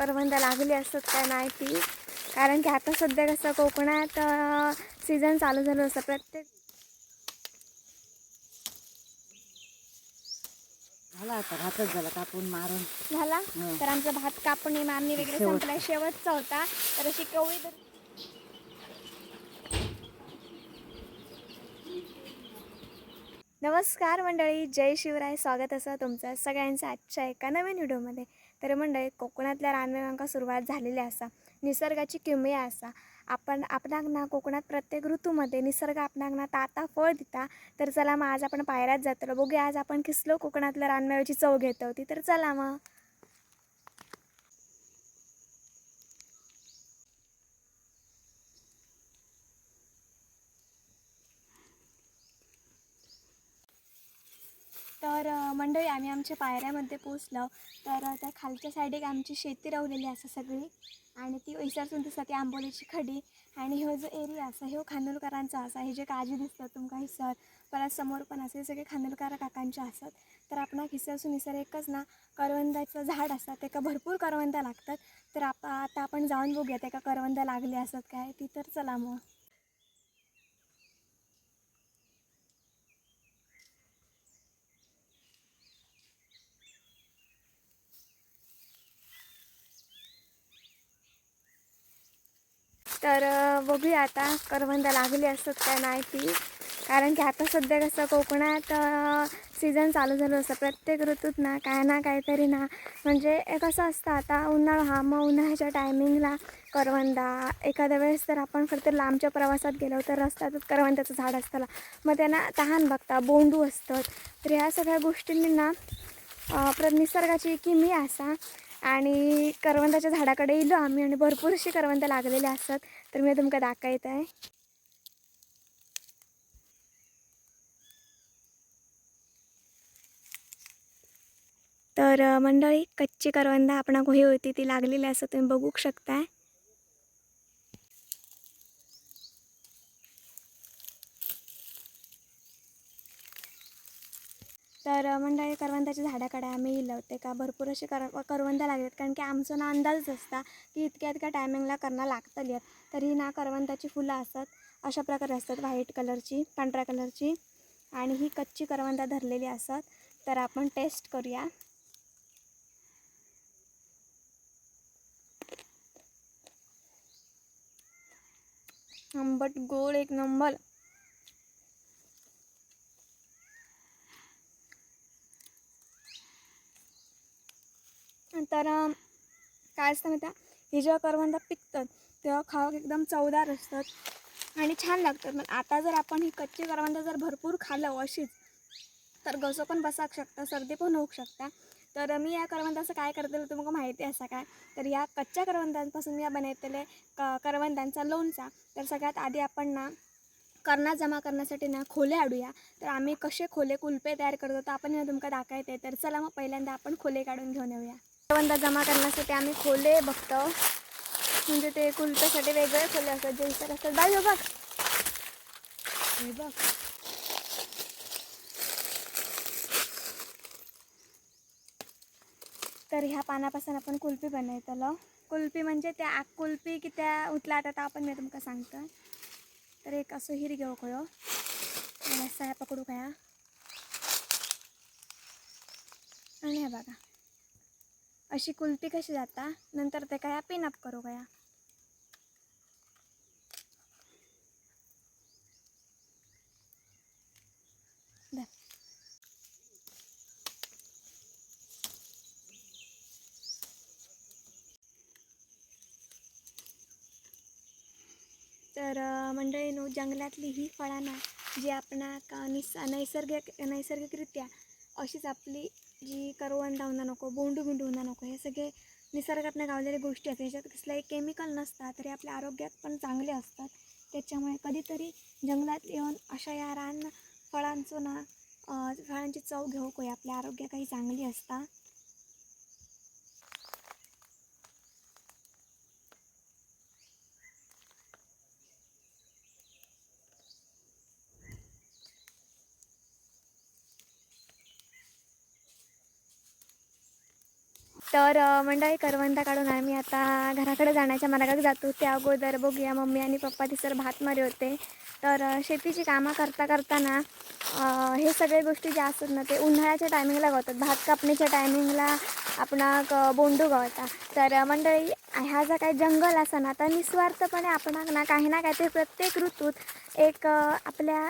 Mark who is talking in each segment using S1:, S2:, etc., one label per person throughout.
S1: करवंद लागली असतात काय नाही ती, कारण की आता सध्या कसं कोकणात सीझन चालू झालं असतं प्रत्येक.
S2: झाला आता भातच झाला कापून मारून
S1: झाला तर आमचा भात कापणी मारणी वगैरे संपलाय, शेवटचा होता. तर अशी कवळी नमस्कार मंडळी, जय शिवराय. स्वागत असं तुमचं सगळ्यांचं आजच्या एका नवीन व्हिडिओमध्ये. तर मंडळी, कोकणातल्या रानवेळांका सुरुवात झालेली असा, निसर्गाची किमया असा. आपणाक ना कोकणात प्रत्येक ऋतूमध्ये निसर्ग आपणाक ना ताता फळ दिता. तर चला मग आज आपण पायऱ्यात जातलो, बघूया आज आपण किसलो कोकणातल्या रानमेव्याची चव घेत होती. तर चला मग. तर मंडळी, आम्ही आमच्या पायऱ्यामध्ये पोचलो. तर त्या खालच्या साईडीक आमची शेती रवलेली असं सगळी, आणि ती विसरसून दिसता ती आंबोलीची खडी. आणि हो जो एरिया असा ह्यो खानोलकरांचा असा. हे जे काजी दिसतात तुमका हिसर, परत समोर पण असे सगळे खानोलकर काकांचे असतात. तर आपण हिसरसून हिसर एकच ना करवंदाचं झाड असतात, त्याका भरपूर करवंदा लागतात. तर आता आपण जाऊन बघूया त्याका करवंदा लागले असतात काय ती. तर चला मग. तर बघूया आता करवंदा लागली असतात काय नाही ती, कारण की आता सध्या कसं कोकणात सीझन चालू झालं असतं प्रत्येक ऋतूत ना काहीतरी ना. म्हणजे कसं असतं, आता उन्हाळा हा, मग उन्हाळ्याच्या टायमिंगला करवंदा. एखाद्या वेळेस तर आपण फक्त लांबच्या प्रवासात गेलो तर रस्त्यातच करवंदाचं झाड असतं, मग त्यांना तहान बघता बोंडू असतात. तर ह्या सगळ्या गोष्टींनी ना निसर्गाची किमया असा. आणि करवंदाच्या झाडाकडे इलो आम्ही, आणि भरपूर अशी करवंद लागलेली असतात. तर मी तुमका दाखवत आहे. तर मंडळी, कच्ची करवंदा आपण हे होती ती लागलेली असं तुम्ही बघू शकताय. तर मंडळी, करवंदाच्या झाडाकडे आम्ही इलो होते का भरपूर असे करवंदा लागतात, कारण की आमचा ना अंदाजच असता की इतक्या टायमिंगला करणं लागतली. तर ही ना करवंदाची फुलं असतात, अशा प्रकारे असतात, व्हाईट कलरची, पांढऱ्या कलरची. आणि ही कच्ची करवंदा धरलेली असतात. तर आपण टेस्ट करूया. आंबट गोड एक नंबर. तर काय असतं माहिती आहे, हे जेव्हा करवंदा पिकतात तेव्हा खावं एकदम चवदार असतात आणि छान लागतात. मग आता जर आपण ही कच्ची करवंदा जर भरपूर खाल्लं अशीच, तर घसं पण बसाक शकता, सर्दी पण होऊ शकता. तर मी या करवंदाचं काय करते तुम्हाला माहिती असं काय, तर या कच्च्या करवंदांपासून मी बनवलेले करवंदांचा लोणचा. तर सगळ्यात आधी आपण ना करणा जमा करण्यासाठी ना खोले आणूया. तर आम्ही कसे खोले कुलपे तयार करतो तर आपण तुमका दाखवते. तर चला मग पहिल्यांदा आपण खोले काढून घेऊन येऊया. करवंदा जमा करण्यासाठी आम्ही खोले बघतो, म्हणजे ते कुलप्यासाठी वेगळे खोले असतात जे इतर असतात. बाई बघ हे बघ. तर ह्या पानापासून आपण कुल्फी बनवतलो. कुल्फी म्हणजे त्या आग कुल्फी की त्या उतला आता आपण मी तुमका सांगतो. तर एक असं हिर घेऊ खयो, सया पकडू खया, आणि हे बघा अशी कुल्फी कशी जाता. नंतर ते काय पिन अप करू गया. तर मंडळीनो, जंगलातली ही फळांना जी आपणा नैसर्गिकरित्या अशीच आपली जी करवंदा होणार नको, बोंडू बिंडू होणार नको, हे सगळे निसर्गातनं गावलेल्या गोष्टी असतात. ह्याच्यात कसलाही केमिकल नसतात, तरी आपल्या आरोग्यात पण चांगले असतात. त्याच्यामुळे कधीतरी जंगलात येऊन अशा या रान फळांचं ना फळांची चव घेऊ कोय, आपल्या आरोग्या काही चांगली असता. तर मंडळी करवंदा काढून आम्ही आता घराकडे जाण्याच्या मार्गात जातो. त्या अगोदर बघूया मम्मी आणि पप्पा तिसर भात मारे होते. तर शेतीची कामं करताना हे सगळे गोष्टी ज्या असतात ना ते उन्हाळ्याच्या टायमिंगला गावतात. भात कापणीच्या टायमिंगला आपणाक बोंडू गावता. तर मंडळी ह्या जर काही जंगल असा ना तर निस्वार्थपणे आपणाक ना काही ना काहीतरी प्रत्येक ऋतूत एक आपल्या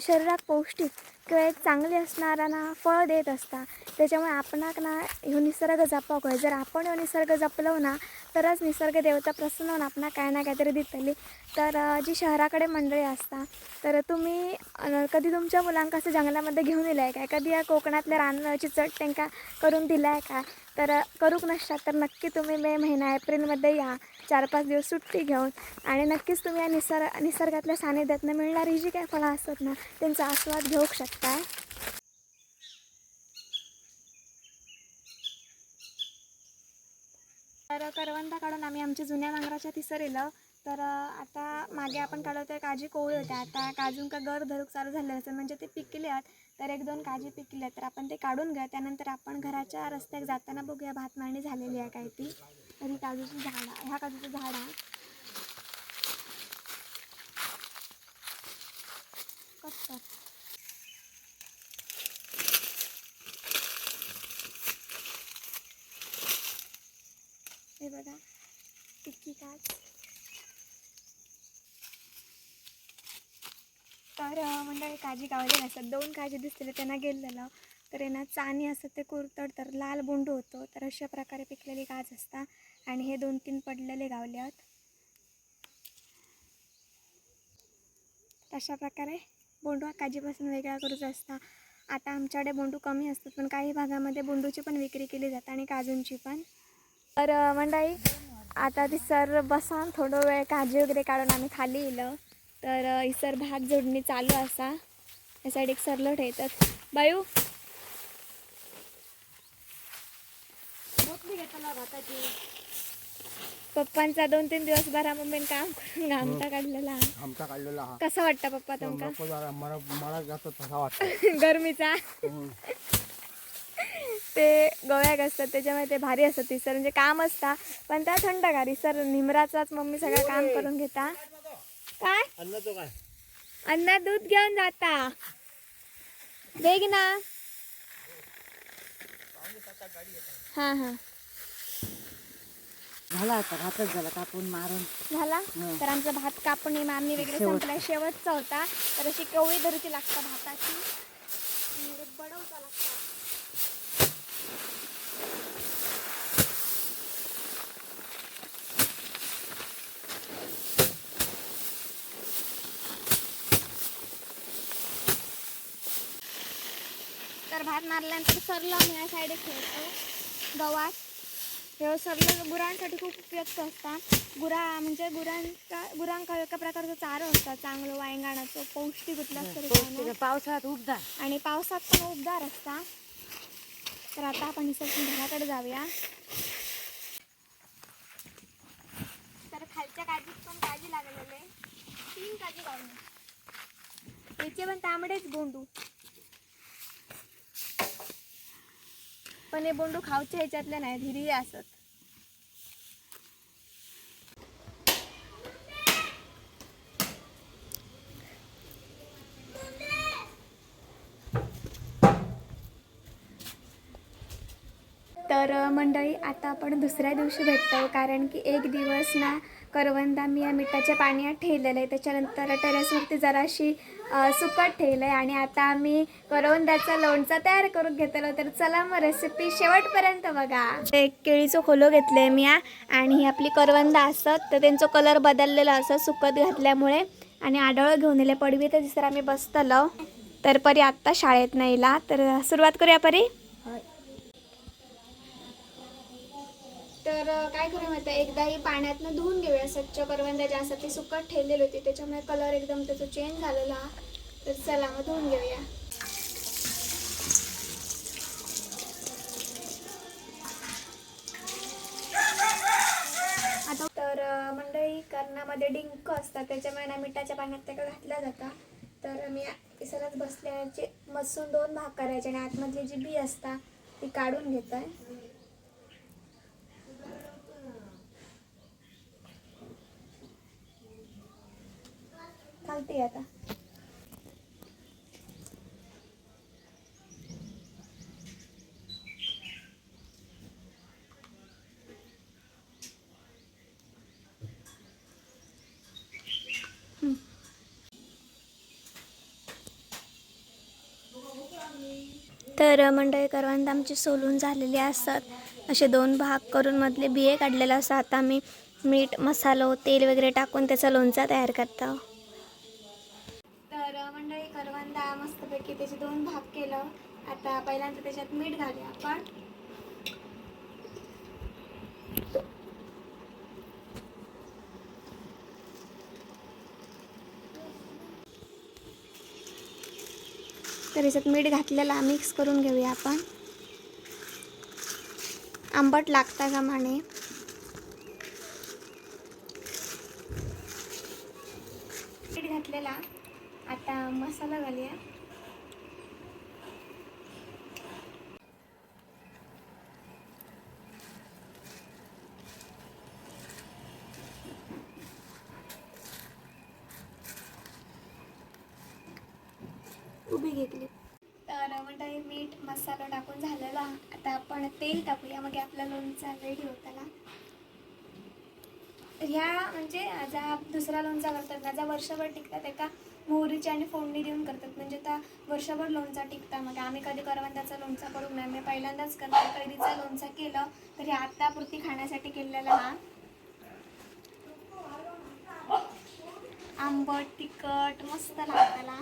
S1: शरीरात पौष्टिक किंवा एक चांगली असणारा ना फळ देत असतात. त्याच्यामुळे आपणाक ना ह्यो निसर्ग जपावं होय. जर आपण ह्यो निसर्ग जपलो ना तरच निसर्ग देवता प्रसन्न होऊन आपणाक काय ना काहीतरी दितली. तर जी शहराकडे मंडळी असतात तर तुम्ही कधी तुमच्या मुलांका असं जंगलामध्ये घेऊन दिलं आहे काय? कधी या कोकणातल्या रानाची चट त्यांका करून दिला आहे का? तर करूक नसतात तर नक्की तुम्ही मे महिना एप्रिलमध्ये या 4-5 दिवस सुट्टी घेऊन आणि नक्कीच तुम्ही या निसर्गातल्या सानिध्यातनं मिळणारी जी काही फळं असतात ना त्यांचा आस्वाद घेऊ शकता. तर करवंदा काढून आम्ही आमच्या जुन्या नांगराच्या तिसर येलं. तर आता मागे आपण काढलं तर काजी कोवळी होत्या. आता काजूंका गर धरूक चालू झाले असेल म्हणजे ते पिकले आहेत. तर 1-2 काजी पिकले आहेत तर आपण ते काढून घ्या. त्यानंतर आपण घराच्या रस्त्यात जाताना बघूया भात मांडणी झालेली आहे काय ती. तर ही काजूची झाड ह्या काजूचं झाड आहे. कसं हे बघा टिक्की काज. तर मंडळी काजी गावले नसतात. 2 काजी दिसतील त्यांना गेलेलं तर यांना चाणी असतं ते कुरतड तर लाल बोंडू होतो. तर अशा प्रकारे पिकलेली काज असतात. आणि हे 2-3 पडलेले गावले आहेत. अशा प्रकारे बोंडू हा काजीपासून वेगळा करूचा असता. आता आमच्याकडे बोंडू कमी असतात पण काही भागामध्ये बोंडूची पण विक्री केली जाते आणि काजूंची पण. तर मंडळी आता ती सर बसान थोडं वेळ काजी वगैरे काढून आम्ही खाली येलं. तर इसर भात जोडणी चालू असा. या साईड एक सरलं ठेवतात. बायू
S2: घेतला भाताची
S1: पप्पांचा 2-3 दिवस भरा मम्मीने काम करून आमचा काढलेला.
S3: आमचा काढलेला हा
S1: कसा वाटतं पप्पा तुमका?
S3: नको जरा मला जास्त तसा वाटतं.
S1: गरमीचा ते गव्याक असतात त्याच्यामुळे ते भारी असतात ती सर म्हणजे काम असता पण त्या थंडगारी सर निमराचाच मम्मी सगळं काम करून घेता. काय
S3: अन्नाचं काय
S1: अण्णा दूध घेऊन जाता बेग ना. हां हां
S2: झाला आता भातच झाला कापून मारून
S1: झाला. तर आमचा भात कापणी मारणी वगैरे संपला शेवटचा होता. तर अशी कवळी धरूची लागता भाताची आणि बडवता लागता. तर भात मारल्यानंतर सरलं आम्ही या साईड ठेवतो गव्हात. हे सरलं गुरांसाठी खूप उपयुक्त असतात. म्हणजे गुरांका एका प्रकारचं चारो असतात चांगलं वांगणाचं पौष्टिक उठलं
S2: पावसात उबदा
S1: आणि पावसात पण उबदार असता. तर आता आपण निसर्ग घराकडे जाऊया. तर खालच्या काजीत पण काजी लागलेले 3 काजी लावले. त्याचे पण तांबडेच बोंडू पण हे बोंडू खाऊच्या ह्याच्यातले नाही धिरी असत. तर मंडळी आता आपण दुसऱ्या दिवशी भेटतो कारण की एक दिवस ना करवंदा मी या मिठाच्या पाण्यात ठेवलेलं आहे. त्याच्यानंतर टेरेसवरती जराशी सुकट ठेवलं आहे आणि आता आम्ही करवंदाचा लोणचा तयार करून घेतलो. तर चला मग रेसिपी शेवटपर्यंत बघा. एक केळीचं खोलो घेतलं आहे मी आणि ही आपली करवंदा असत तर त्यांचा कलर बदललेला असत सुकत घातल्यामुळे आणि आडळं घेऊन येले पडवी तर दिसर आम्ही बसतलो. तर परी आत्ता शाळेत नाहीला तर सुरुवात करूया परी. तर काय करूया माहिती एकदा ही पाण्यातनं धुवून घेऊया स्वच्छ. करवंदा ज्या असतात ती सुकट ठेवलेली होती त्याच्यामुळे कलर एकदम त्याचा चेंज झालेला. तर चला मग धुवून घेऊया. आता तर मंडळी कर्णामध्ये डिंक असतात त्याच्यामुळे ना मिठाच्या पाण्यात त्या घातल्या जातात. तर मी इसरच बसल्याचे मसून 2 भाग करायचे आणि आतमधली जी बी असता ती काढून घेत आहे. चालते आता. तर मंडळी करवंद आमची सोलून झालेली असतात. असे 2 भाग करून मधले बिये काढलेले असतात. आता आम्ही मीठ मसालो तेल वगैरे टाकून त्याचा लोणचा तयार करतो. तर मंडळी करवंदा मस्तपैकी त्याचे 2 भाग केलं. आता पहिल्यांदा त्याच्यात मीठ घालूया आपण. तर याच्यात मीठ घातलेला मिक्स करून घेऊया आपण. आंबट लागता का म्हणे. मीठ घातलेला. आता मसाला घालूया. उभी घेतली. तर मंडळी मीठ मसाला टाकून झालेला. आता आपण तेल टाकूया मग आपला लोणचा रेडी होताना. ह्या म्हणजे जा दुसरा लोणचा करतात ना, जा वर्षभर टिकतात एका मोहरीची आणि फोडणी देऊन करतात. म्हणजे त्या वर्षभर लोणचा टिकता. मग आम्ही कधी करवंदाचा लोणचा करू नाही. मी पहिल्यांदाच करते. कैरीचा लोणचा केलं तर हे आत्तापुरती खाण्यासाठी केलेला. हा आंबट तिखट मस्त लागताला.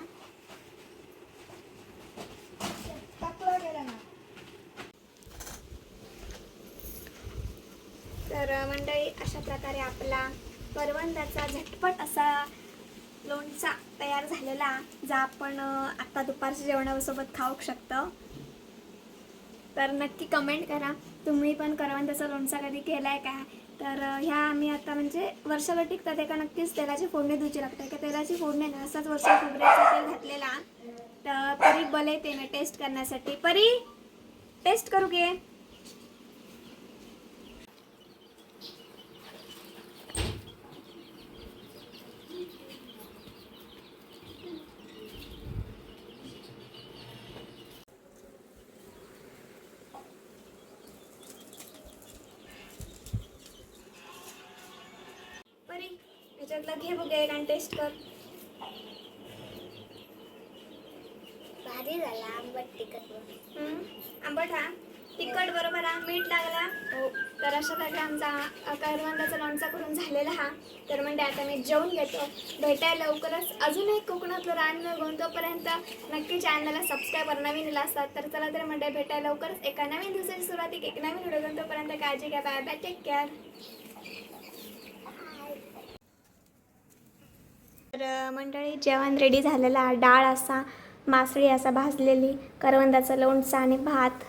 S1: तर मंडळी अशा प्रकारे आपला करवंदाचा झटपट असा लोणचा तयार झालेला, जा आपण आता दुपारच्या जेवणासोबत खाऊ शकतो. तर नक्की कमेंट करा तुम्ही पण करवंदाचा लोणचा कधी केलाय का. तर ह्या आम्ही आता म्हणजे वर्षभर टिकतात. एका नक्कीच तेलाची फोडणी द्यायची लागते. एका तेलाची फोडणी नाही असाच वर्ष खोबऱ्याचा तेल घातलेला. तर परी बोलवते ना टेस्ट करण्यासाठी. परी टेस्ट करू घे. परी याच्यातला घे बघ एक आणि टेस्ट कर.
S4: भारी झाला आंबट तिखट.
S1: आंबट हा तिखट बरोबर हा मीठ लागला. हो. तर अशा प्रकारे आमचा करवंदाचा लोणचा करून झालेला हा. तर म्हणजे आता मी जेवून घेतो. भेटायला लवकरच अजून एक कोकणातलं रान घेऊन. तोपर्यंत नक्की चॅनलला सबस्क्राईब करा नवीन असतात. तर चला तर म्हणजे भेटायला लवकरच एका नवीन दिवसाची सुरुवात एक नवीन व्हिडिओ घेऊन. तोपर्यंत काळजी घ्या. Bye bye. Take care. तर मंडळी जेवण रेडी झालेला. डाळ असा मासळी असा भाजलेली, करवंदाचा लोणचा आणि भात.